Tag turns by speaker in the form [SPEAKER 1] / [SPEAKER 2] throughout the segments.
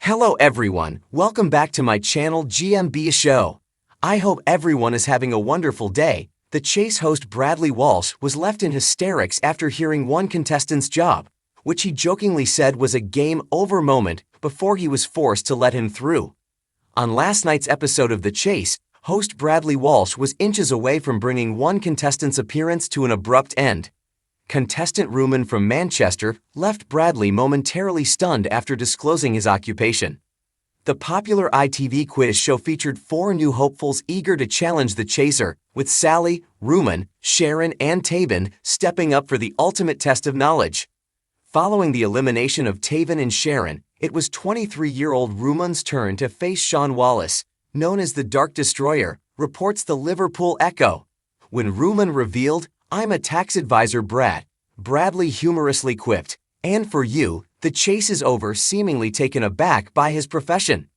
[SPEAKER 1] Hello everyone, welcome back to my channel GMB SHOW. I hope everyone is having a wonderful day. The Chase host Bradley Walsh was left in hysterics after hearing one contestant's job, which he jokingly said was a game over moment before he was forced to let him through. On last night's episode of The Chase, host Bradley Walsh was inches away from bringing one contestant's appearance to an abrupt end. Contestant Ruman from Manchester left Bradley momentarily stunned after disclosing his occupation. The popular ITV quiz show featured four new hopefuls eager to challenge the chaser, with Sally, Ruman, Sharon, and Taven stepping up for the ultimate test of knowledge. Following the elimination of Taven and Sharon, it was 23-year-old Ruman's turn to face Sean Wallace, known as the Dark Destroyer, reports the Liverpool Echo. When Ruman revealed, "I'm a tax advisor, Brad," Bradley humorously quipped, "And for you, the chase is over," seemingly taken aback by his profession.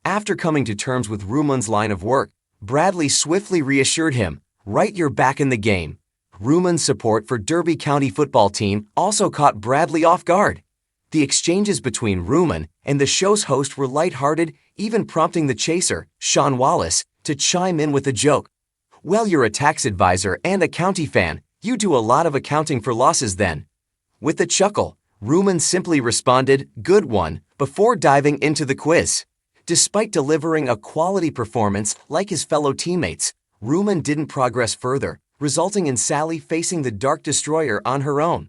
[SPEAKER 1] After coming to terms with Ruman's line of work, Bradley swiftly reassured him, "Right, you're back in the game." Ruman's support for Derby County football team also caught Bradley off guard. The exchanges between Ruman and the show's host were lighthearted, even prompting the chaser, Sean Wallace, to chime in with a joke. "Well, you're a tax advisor and a county fan. You do a lot of accounting for losses then." With a chuckle, Ruman simply responded, "Good one," before diving into the quiz. Despite delivering a quality performance like his fellow teammates, Ruman didn't progress further, resulting in Sally facing the Dark Destroyer on her own.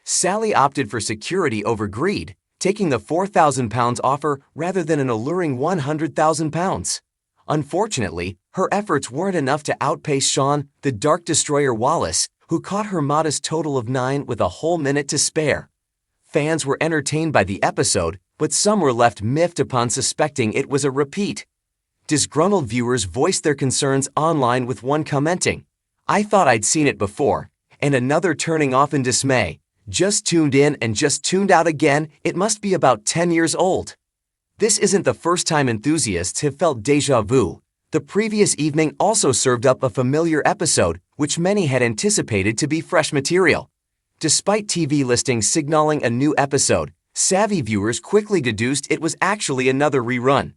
[SPEAKER 1] Sally opted for security over greed, taking the £4,000 offer rather than an alluring £100,000. Unfortunately, her efforts weren't enough to outpace Sean, the Dark Destroyer Wallace, who caught her modest total of 9 with a whole minute to spare. Fans were entertained by the episode, but some were left miffed upon suspecting it was a repeat. Disgruntled viewers voiced their concerns online, with one commenting, "I thought I'd seen it before," and another turning off in dismay, "Just tuned in and just tuned out again, it must be about 10 years old." This isn't the first time enthusiasts have felt déjà vu. The previous evening also served up a familiar episode, which many had anticipated to be fresh material. Despite TV listings signaling a new episode, savvy viewers quickly deduced it was actually another rerun.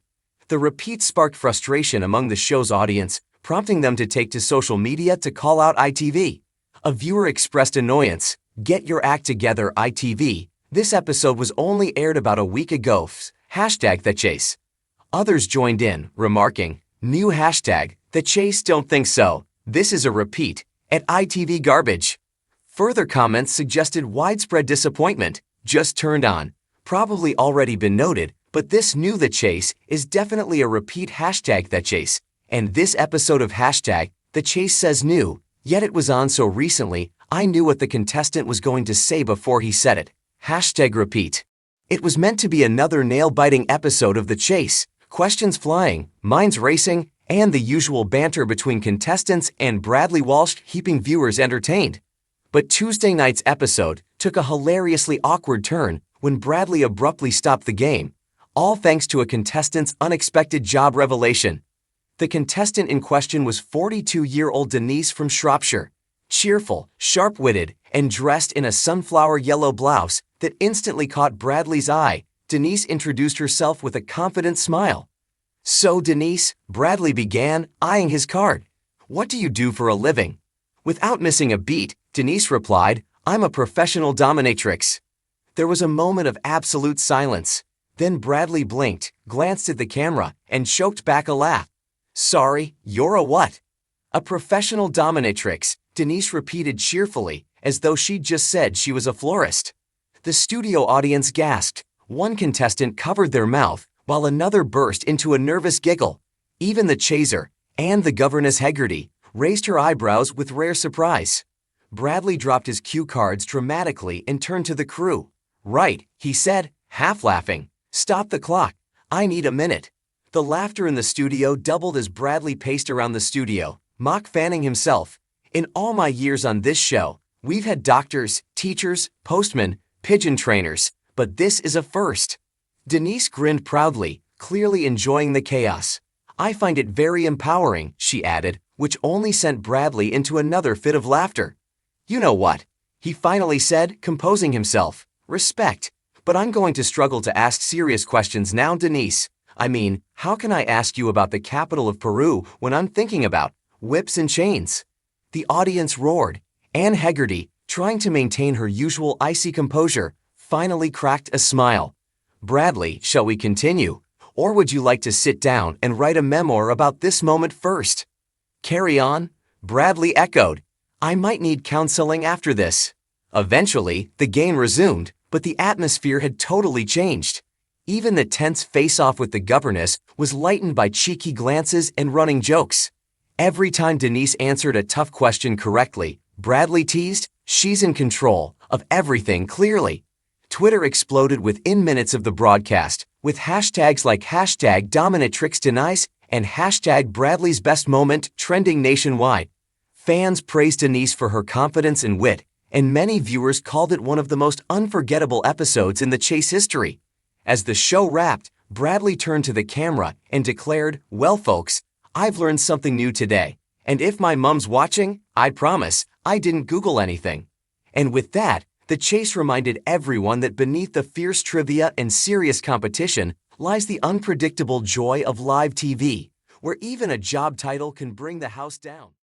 [SPEAKER 1] The repeat sparked frustration among the show's audience, prompting them to take to social media to call out ITV. A viewer expressed annoyance, "Get your act together, ITV. This episode was only aired about a week ago. #TheChase." Others joined in, remarking, "New hashtag, the Chase don't think so. This is a repeat. At ITV garbage." Further comments suggested widespread disappointment. "Just turned on. Probably already been noted, but this new The Chase is definitely a repeat. #TheChase. And this episode of #The Chase says new, yet it was on so recently, I knew what the contestant was going to say before he said it. #repeat. It was meant to be another nail-biting episode of The Chase, questions flying, minds racing, and the usual banter between contestants and Bradley Walsh keeping viewers entertained. But Tuesday night's episode took a hilariously awkward turn when Bradley abruptly stopped the game, all thanks to a contestant's unexpected job revelation. The contestant in question was 42-year-old Denise from Shropshire. Cheerful, sharp-witted, and dressed in a sunflower yellow blouse that instantly caught Bradley's eye, Denise introduced herself with a confident smile. "So Denise," Bradley began, eyeing his card, "what do you do for a living?" Without missing a beat, Denise replied, "I'm a professional dominatrix." There was a moment of absolute silence. Then Bradley blinked, glanced at the camera, and choked back a laugh. "Sorry, you're a what?" "A professional dominatrix," Denise repeated cheerfully, as though she'd just said she was a florist. The studio audience gasped. One contestant covered their mouth, while another burst into a nervous giggle. Even the chaser, and the Governess Hegarty, raised her eyebrows with rare surprise. Bradley dropped his cue cards dramatically and turned to the crew. "Right," he said, half laughing. "Stop the clock. I need a minute." The laughter in the studio doubled as Bradley paced around the studio, mock fanning himself. "In all my years on this show, we've had doctors, teachers, postmen, pigeon trainers, but this is a first." Denise grinned proudly, clearly enjoying the chaos. "I find it very empowering," she added, which only sent Bradley into another fit of laughter. "You know what?" he finally said, composing himself. "Respect. But I'm going to struggle to ask serious questions now, Denise. I mean, how can I ask you about the capital of Peru when I'm thinking about whips and chains? The audience roared. Anne Hegarty, trying to maintain her usual icy composure, finally cracked a smile. Bradley, shall we continue? Or would you like to sit down and write a memoir about this moment first? Carry on, Bradley echoed. I might need counseling after this. Eventually, the game resumed, but the atmosphere had totally changed. Even the tense face-off with the governess was lightened by cheeky glances and running jokes. Every time Denise answered a tough question correctly, Bradley teased, she's in control of everything clearly. Twitter exploded within minutes of the broadcast, with hashtags like hashtag Dominatrix and hashtag Bradley's best moment trending nationwide. Fans praised Denise for her confidence and wit, and many viewers called it one of the most unforgettable episodes in the Chase history. As the show wrapped, Bradley turned to the camera and declared, "Well, folks, I've learned something new today. And if my mom's watching, I promise I didn't Google anything." And with that, the Chase reminded everyone that beneath the fierce trivia and serious competition lies the unpredictable joy of live TV, where even a job title can bring the house down.